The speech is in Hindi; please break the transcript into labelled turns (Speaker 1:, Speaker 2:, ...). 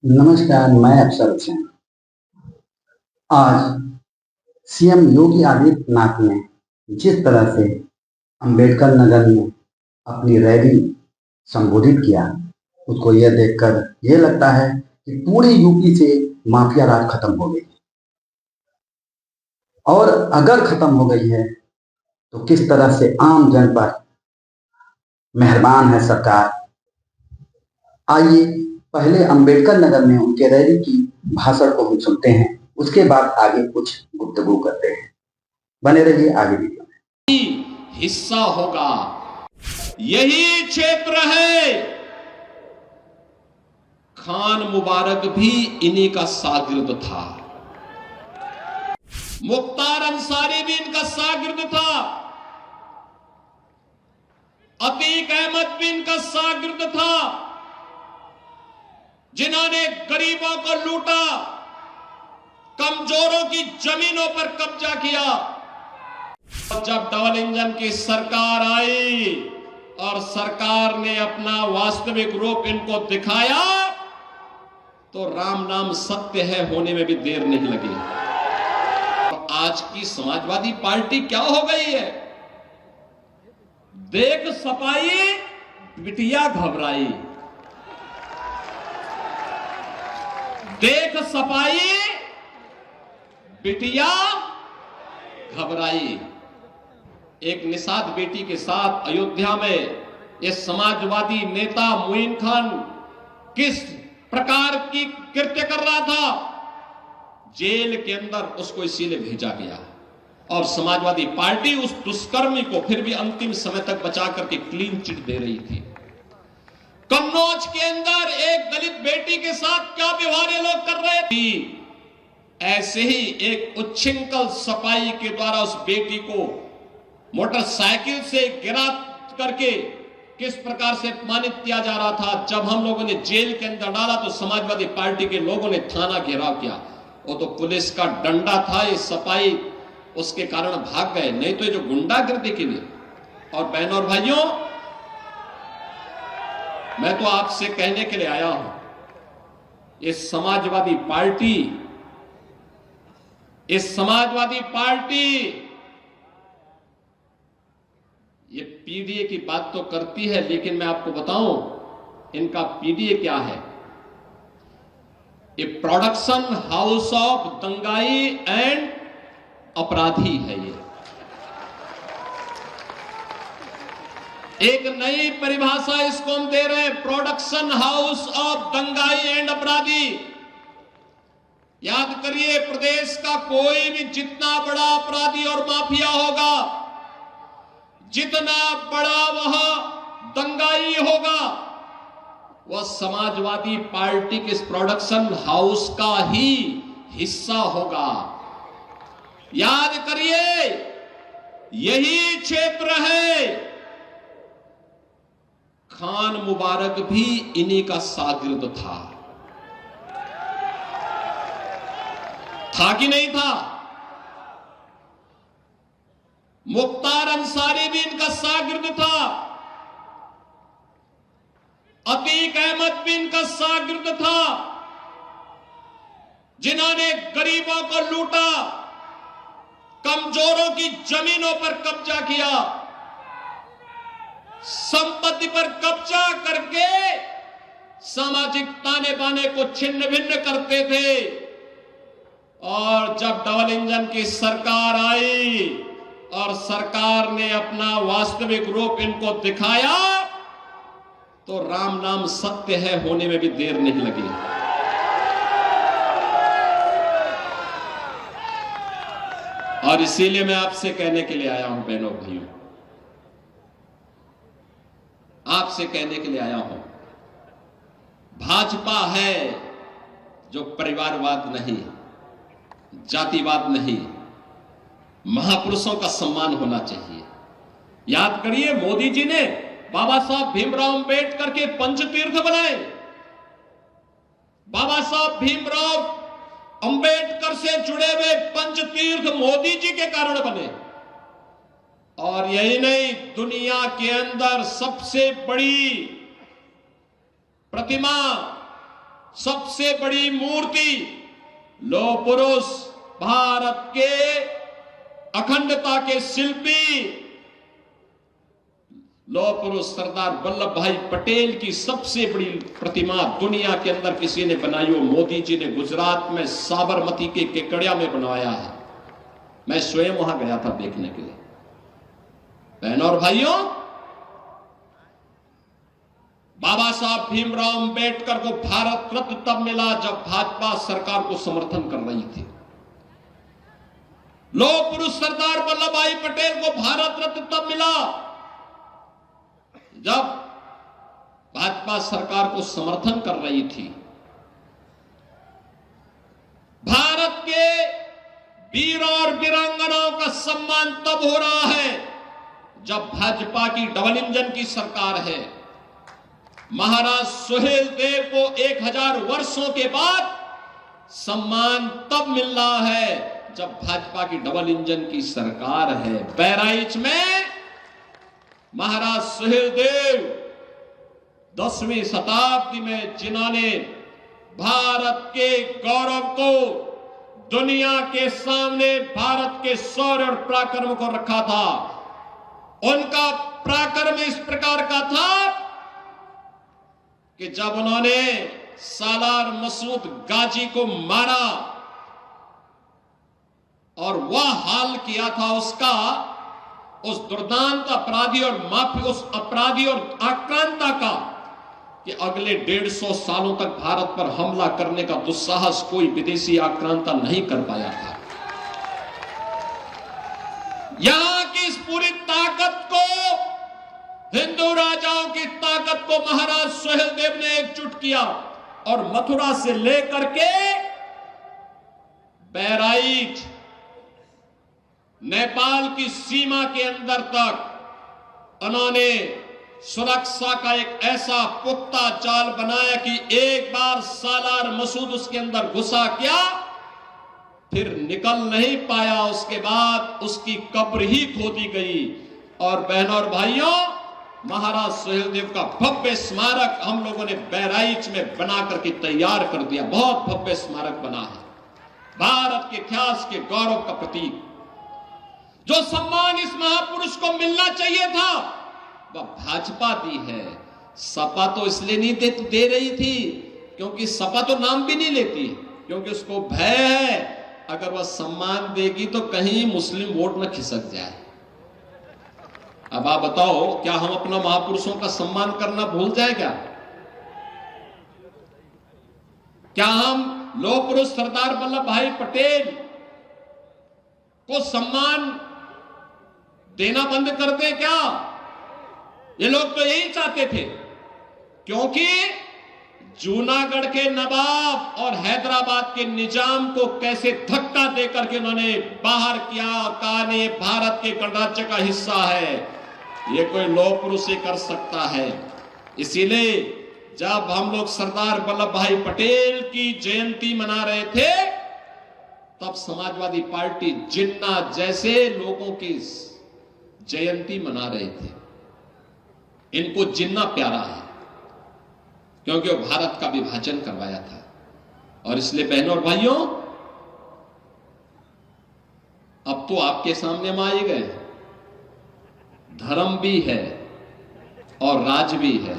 Speaker 1: नमस्कार, मैं अफसर हुसैन। आज सीएम योगी आदित्यनाथ ने जिस तरह से अंबेडकर नगर में अपनी रैली संबोधित किया, उसको यह देखकर यह लगता है कि पूरे यूपी से माफिया राज खत्म हो गई। और अगर खत्म हो गई है तो किस तरह से आम जन पर मेहरबान है सरकार। आइए पहले अंबेडकर नगर में उनके रैली की भाषण को हम सुनते हैं, उसके बाद आगे कुछ गुफ्तगू करते हैं। बने रहिए आगे वीडियो में।
Speaker 2: हिस्सा होगा, यही क्षेत्र है। खान मुबारक भी इन्हीं का शागिर्द था, मुख्तार अंसारी भी इनका शागिर्द था, अतीक अहमद भी इनका शागिर्द था, जिन्होंने गरीबों को लूटा, कमजोरों की जमीनों पर कब्जा किया। जब डबल इंजन की सरकार आई और सरकार ने अपना वास्तविक रूप इनको दिखाया तो राम नाम सत्य है होने में भी देर नहीं लगी। तो आज की समाजवादी पार्टी क्या हो गई है? देख सपाई बिटिया घबराई, देख सपाई बिटिया घबराई। एक निषाद बेटी के साथ अयोध्या में ये समाजवादी नेता मोइन खान किस प्रकार की कृत्य कर रहा था, जेल के अंदर उसको इसीलिए भेजा गया और समाजवादी पार्टी उस दुष्कर्मी को फिर भी अंतिम समय तक बचा करके क्लीन चिट दे रही थी। कन्नौज के अंदर एक दलित बेटी के साथ क्या व्यवहार ये लोग कर रहे थे, ऐसे ही एक उच्छृंखल सपाई के द्वारा उस बेटी को मोटरसाइकिल से गिरा करके किस प्रकार से अपमानित किया जा रहा था। जब हम लोगों ने जेल के अंदर डाला तो समाजवादी पार्टी के लोगों ने थाना घेराव किया। वो तो पुलिस का डंडा था, ये सपाई उसके कारण भाग गए, नहीं तो ये जो गुंडागर्दी के लिए। और बहनों और भाइयों, मैं तो आपसे कहने के लिए आया हूं, ये समाजवादी पार्टी ये पीडीए की बात तो करती है, लेकिन मैं आपको बताऊं इनका पीडीए क्या है। ये प्रोडक्शन हाउस ऑफ दंगाई एंड अपराधी है। ये एक नई परिभाषा इसको हम दे रहे हैं, प्रोडक्शन हाउस ऑफ दंगाई एंड अपराधी। याद करिए, प्रदेश का कोई भी जितना बड़ा अपराधी और माफिया होगा, जितना बड़ा वह दंगाई होगा, वह समाजवादी पार्टी के इस प्रोडक्शन हाउस का ही हिस्सा होगा। याद करिए, यही क्षेत्र है। खान मुबारक भी इन्हीं का शागिर्द था कि नहीं था? मुख्तार अंसारी भी इनका शागिर्द था, अतीक अहमद भी इनका शागिर्द था, जिन्होंने गरीबों को लूटा, कमजोरों की जमीनों पर कब्जा किया, संपत्ति पर कब्जा करके सामाजिक ताने बाने को छिन्न भिन्न करते थे। और जब डबल इंजन की सरकार आई और सरकार ने अपना वास्तविक रूप इनको दिखाया तो राम नाम सत्य है होने में भी देर नहीं लगी। और इसीलिए मैं आपसे कहने के लिए आया हूं, बहनों भाइयों, आपसे कहने के लिए आया हूं, भाजपा है जो परिवारवाद नहीं, जातिवाद नहीं, महापुरुषों का सम्मान होना चाहिए। याद करिए, मोदी जी ने बाबा साहब भीमराव अंबेडकर के पंचतीर्थ बनाए। बाबा साहब भीमराव अंबेडकर से जुड़े हुए पंचतीर्थ मोदी जी के कारण बने। और यही नहीं, दुनिया के अंदर सबसे बड़ी प्रतिमा सबसे बड़ी मूर्ति, लौह पुरुष, भारत के अखंडता के शिल्पी, लौह पुरुष सरदार वल्लभ भाई पटेल की सबसे बड़ी प्रतिमा दुनिया के अंदर किसी ने बनाई हो मोदी जी ने गुजरात में साबरमती के केकड़िया में बनवाया है। मैं स्वयं वहां गया था देखने के लिए। बहनों और भाइयों, बाबा साहब भीमराव अंबेडकर को भारत रत्न तब मिला जब भाजपा सरकार को समर्थन कर रही थी। लौह पुरुष सरदार वल्लभ भाई पटेल को भारत रत्न तब मिला जब भाजपा सरकार को समर्थन कर रही थी। भारत के वीरों और वीरांगनाओं का सम्मान तब हो रहा है जब भाजपा की डबल इंजन की सरकार है। महाराज सुहेल देव को 1000 वर्षों के बाद सम्मान तब मिल रहा है जब भाजपा की डबल इंजन की सरकार है। बहराइच में महाराज सुहेल देव 10वीं शताब्दी में जिन्होंने भारत के गौरव को दुनिया के सामने भारत के शौर्य और पराक्रम को रखा था, उनका पराक्रम इस प्रकार का था कि जब उन्होंने सालार मसूद गाजी को मारा और वह हाल किया था उसका, उस दुर्दांत अपराधी और माफी, उस अपराधी और आक्रांता का, कि अगले 150 सालों तक भारत पर हमला करने का दुस्साहस कोई विदेशी आक्रांता नहीं कर पाया था। यहां की इस पूरी ताकत को, हिंदू राजाओं की ताकत को महाराज सुहेल देव ने एकजुट किया और मथुरा से लेकर के बहराइच, नेपाल की सीमा के अंदर तक उन्होंने सुरक्षा का एक ऐसा पुख्ता जाल बनाया कि एक बार सालार मसूद उसके अंदर घुसा क्या, फिर निकल नहीं पाया। उसके बाद उसकी कब्र ही खोदी गई। और बहनों और भाइयों, महाराज सुहेल देव का भव्य स्मारक हम लोगों ने बहराइच में बना करके तैयार कर दिया। बहुत भव्य स्मारक बना है, भारत के इतिहास के गौरव का प्रतीक। जो सम्मान इस महापुरुष को मिलना चाहिए था वह भाजपा दी है। सपा तो इसलिए नहीं दे रही थी क्योंकि सपा तो नाम भी नहीं लेती, क्योंकि उसको भय है अगर वह सम्मान देगी तो कहीं मुस्लिम वोट न खिसक जाए। अब आप बताओ, क्या हम अपना महापुरुषों का सम्मान करना भूल जाए क्या? क्या हम लौह पुरुष सरदार वल्लभ भाई पटेल को सम्मान देना बंद कर दें क्या? ये लोग तो यही चाहते थे, क्योंकि जूनागढ़ के नवाब और हैदराबाद के निजाम को कैसे धक्का देकर के उन्होंने बाहर किया और कहा नहीं, भारत के गणराज्य का हिस्सा है, ये कोई लौह पुरुष ही कर सकता है। इसीलिए जब हम लोग सरदार वल्लभ भाई पटेल की जयंती मना रहे थे, तब समाजवादी पार्टी जिन्ना जैसे लोगों की जयंती मना रहे थे। इनको जिन्ना प्यारा है क्योंकि वो भारत का विभाजन करवाया था। और इसलिए बहनों और भाइयों, अब तो आपके सामने हम आए गए, धर्म भी है और राज भी है।